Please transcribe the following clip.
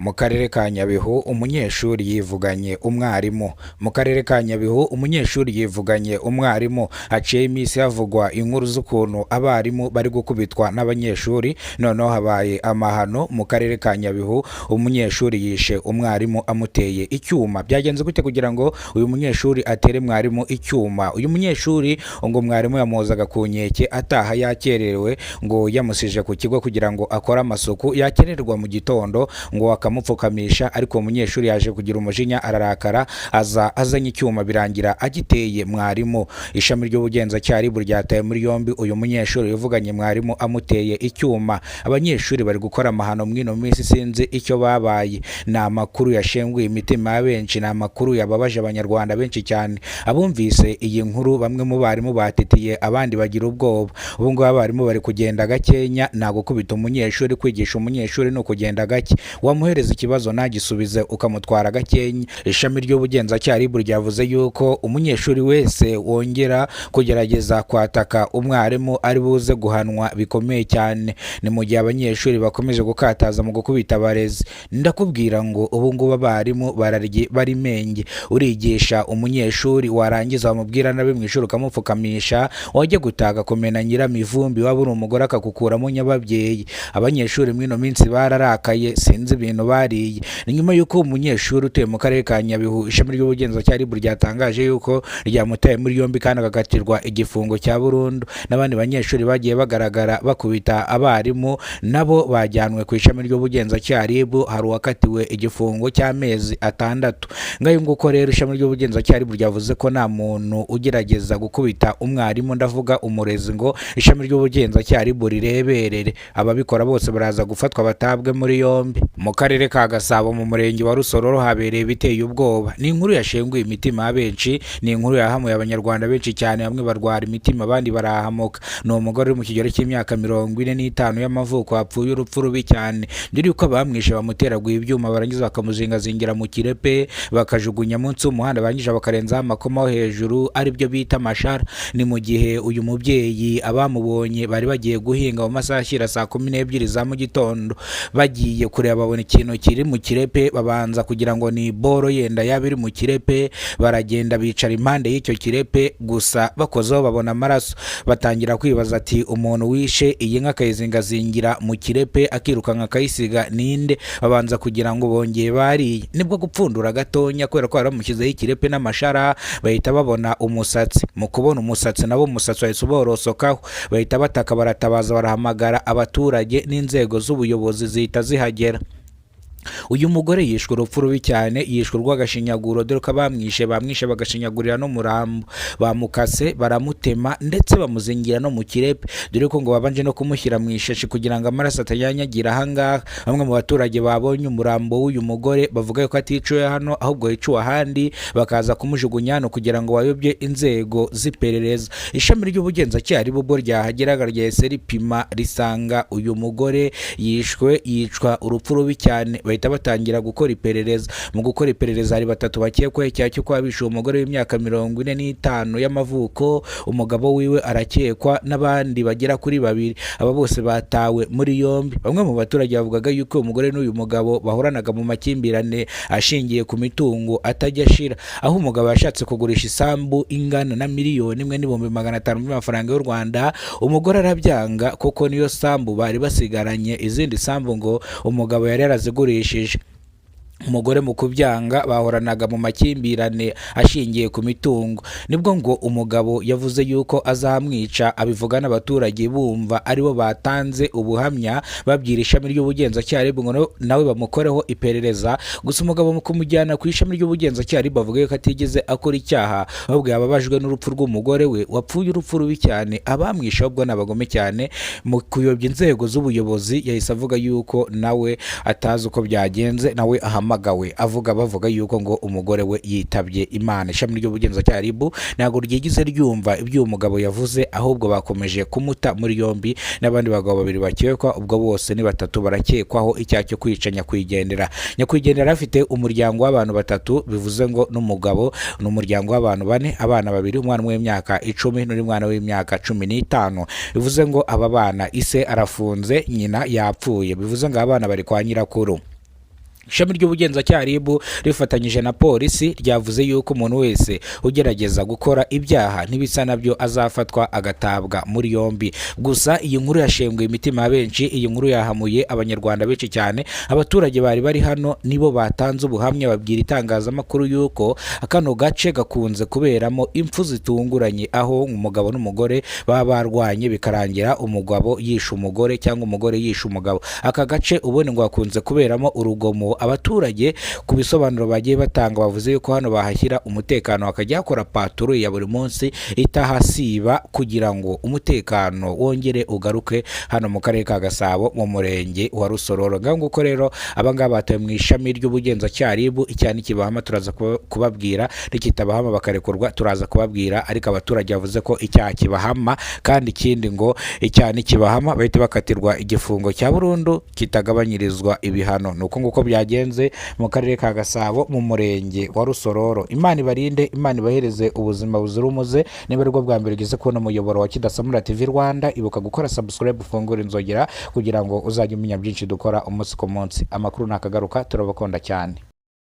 Mu karere ka Nyabihu umunyeshuri yivuganye umwarimu. Mu karere ka Nyabihu umunyeshuri yivuganye umwarimu. Haciye iminsi havugwa inkuru z'ukuntu abarimu bari gukubitwa n'abanyeshuri, noneho habaye amahano mu karere ka Nyabihu. Umunyeshuri yishe umwarimu amuteye icyuma. Byagenze gute kugira ngo uyu munyeshuri atere mwarimu icyuma? Uyu munyeshuri ngo mwarimu yamuhozaga ku nkeke ataha yakererewe, ngo yamusije ku kigo kugira ngo akore amasuku, yakererwa mu gitondo ngo akamupfukamisha, ariko umunyeshuri yaje kugira umujinya ararakara azanye icyuma birangira agiteye mwarimu. Ishami ry'ubugenzacyaha RIB ryataye muri yombi uyu munyeshuri yivuganye mwarimu amuteye icyuma. Abanyeshuri bari gukora amahano mwino minsi, sinzi icyo babaye. Ni amakuru yashenguye imitima ya benshi, ni amakuru yababaje abanyarwanda benshi cyane. Abumvise iyi nkuru bamwe mu barimu batitiye, abandi bagira ubwoba. Ubu ngubu abarimu bari kugenda gakenya, nta gukubita umunyeshuri. Kwigisha umunyeshuri ni ukugenda gake, wamuhereza ikibazo ntagisubize ukamutwara gakenya. Ishami ry'ubugenzacyaha RIB ryavuze yuko umunyeshuri wese wongera kugerageza kwataka umwarimu ari buze guhanwa bikomeye cyane. Ni mu gihe abanyeshuri bakomeje gukataza mu gukubita abarezi. Ndakubwira ngo ubu ngubu abarimu bari menge. Urigisha umunyeshuri warangiza wamubwira nabi mu ishuri ukamupfukamisha, wajya gutaga kumena nyiramivumbi, waba uri umugore akakukuramo nyababyeyi. Abanyeshuri mwino minsi bararakaye, sinzi ibintu bariye. Ni nyuma yuko umunyeshuri utuye mu karere ka Nyabihu ishami ry'ubugenzacyaha RIB ryatangaje yuko ryamutaye muri yombi kandi agakatirwa igifungo cya burundu. N'abandi banyeshuri bagiye bagaragara bakubita abarimu nabo bajyanwe ku ishami ry'ubugenzacyaha RIB, hari uwakatiwe igifungo cy'amezi 6. Ngayo nguko rero ishami ry'ubugenzacyaha RIB ryavuze ko nta muntu ugerageza gukubita umwarimu, ndavuga umurezi, ngo ishami ry'ubugenzacyaha RIB rireberere. Ababikora bose baraza gufatwa batabwe muri yombi. Mu karere ka Gasabo mu murenge wa Rusororo habereye biteye ubwoba. Ni inkuru yashenguye imitima ya benshi, ni inkuru yahamuye abanyarwanda benshi cyane, bamwe barwara imitima abandi barahamuka. Ni umugore uri mu kigero cy'imyaka 45 y'amavuko wapfuye urupfu rubi cyane. Ndiri yuko abamwishe bamuteraguye ibyuma barangiza bakamuzingazingira mu kirepe bakajugunya munsi y'umuhanda, bangije bakarenzaho amakoma hejuru, ari byo bita amashara. Ni mu gihe uyu mubyeyi abamubonye bari bagiye guhinga mu masaha ashyira saa 12 za mu gitondo, bagiye kureba babona ikintu kiri mu kirepe, babanza kugira ngo ni boro yenda yaba iri mu kirepe, baragenda bicara impande y'icyo kirepe, gusa bakozeho babona amaraso. Batangira kwibaza ati umuntu wishe iyi nka akayizingazingira mu kirepe akirukanka akayisiga ninde? Babanza kugira ngo bongeye bariye. Nibwo gupfundura gatonya kubera ko baramushyizeho ikirepe n'amashara, bahita babona umusatsi. Mu kubona umusatsi nabo umusatsi wahise uborosokaho, bahita bataka baratabaza, barahamagara abaturage n'inzego z'ubuyobozi zihita zihagera. Uyu mugore yishwe urupfu rubi cyane, yishwe urw'agashinyaguro, dore ko bamwishe bagashinyagurira no murambo. Bamukase baramutema ndetse bamuzingira no mu kirepe, dore ko ngo babanje no kumushyira mu ishashi kugira ngo amaraso atayanyagira ahangaha. Bamwe mu baturage babonye umurambo w'uyu mugore bavuga ko aticiwe hano ahubwo yiciwe ahandi, bakaza kumujugunya hano kugira ngo bayobye inzego z'iperereza. Ishami ry'ubugenzacyaha RIB ryahageraga ryahise ripima risanga uyu mugore yicwa urupfu rubi cyane. Bahita batangira gukora iperereza. Mu gukora iperereza hari 3 bakekwaho icyaha cyo kwabisha umugore w'imyaka 45 y'amavuko. Umugabo wiwe arakekwa n'abandi bagera kuri 2. Aba bose batawe muri yombi. Bamwe mu baturage bavugaga yuko umugore n'uyu mugabo bahoranaga mu makimbirane ashingiye ku mitungo atajya ashira, aho umugabo yashatse kugurisha isambu ingana na miliyoni 1,500,000 y'amafaranga y'u Rwanda. Umugore arabyanga kuko niyo sambu bari basigaranye, izindi sambu ngo umugabo yari yarazigurishije. Umugore mu kubyanga bahoranaga mu makimbirane ashingiye ku mitungo. Nibwo ngo umugabo yavuze yuko azamwica, abivuga n'abaturage bumva aribo batanze ubuhamya, babwira ishami ry'ubugenzacyaha RIB ngo nawe bamukoreho iperereza. Gusa umugabo mu kumujyana ku ishami ry'ubugenzacyaha RIB bavuga ko atigeze akora icyaha, ahubwo yababajwe n'urupfu rw'umugore we wapfuye urupfu rubi cyane. Abamwishe ahubwo n'abagome cyane. Mu kuyobya inzego z'ubuyobozi yahise avuga yuko nawe atazi uko byagenze, nawe bavuga yuko ngo umugore we yitabye Imana. Ishami ry'ubugenzacyaha RIB ntabwo ryigize ryumva ibyo umugabo yavuze, ahubwo bakomeje kumuta muri yombi. N'abandi bagabo 2 bakekwa, ubwo bose ni 3 barakekwaho icyaha cyo kwica nyakwigendera. Nyakwigendera afite umuryango w'abantu 3, bivuze ngo n'umugabo n'umuryango w'abantu 4, abana 2, umwana w'imyaka 10 n'undi mwana w'imyaka 15. Bivuze ngo aba bana ise arafunze, nyina yapfuye. Bivuze ngo abana bari kwa nyirakuru. ishami ry'ubugenzacyaha RIB rifatanyije na polisi ryavuze yuko umuntu wese ugerageza gukora ibyaha n'ibisa nabyo azafatwa agatabwa muri yombi. Gusa iyi nkuru yashengwe imitima ya benshi, iyi nkuru yahamuye abanyarwanda benshi cyane. Abaturage bari bari hano nibo batanze ubuhamya, babwira itangazamakuru yuko akano gace gakunze kuberamo impfu zitunguranye, aho umugabo n'umugore baba barwanye bikarangira umugabo yishe umugore cyangwa umugore yishe umugabo. Aka gace ubundi ngo hakunze kuberamo urugomo. Abaturage ku bisobanuro bagiye batanga bavuze yuko hano bahashyira umutekano, hakajya hakora patrouille ya buri munsi itahasiba kugira ngo umutekano wongere ugaruke hano mu karere ka Gasabo mu murenge wa Rusororo. Nguko rero abangaba bataye mu ishami ry'ubugenzacyaha RIB. Icyaha nikibahama turaza kubabwira, nikitabahama bakarekurwa turaza kubabwira, ariko abaturage bavuze ko icyaha kibahama, kandi ikindi ngo icyaha nikibahama bahita bakatirwa igifungo cya burundu kitagabanyirizwa ibihano. Nuko nguko byagenze mu karere ka Gasabo mu murenge wa Rusororo. Imana ibarinde, Imana ibahereze ubuzima buzira umuze. Niba aribwo bwa mbere ugeze kubona umuyoboro wa Kidasamura TV Rwanda, ibuka gukora subscribe, ufungura inzogera kugira ngo uzajye umenya byinshi dukora umunsi ku munsi. Amakuru nakagaruka, turabakunda cyane.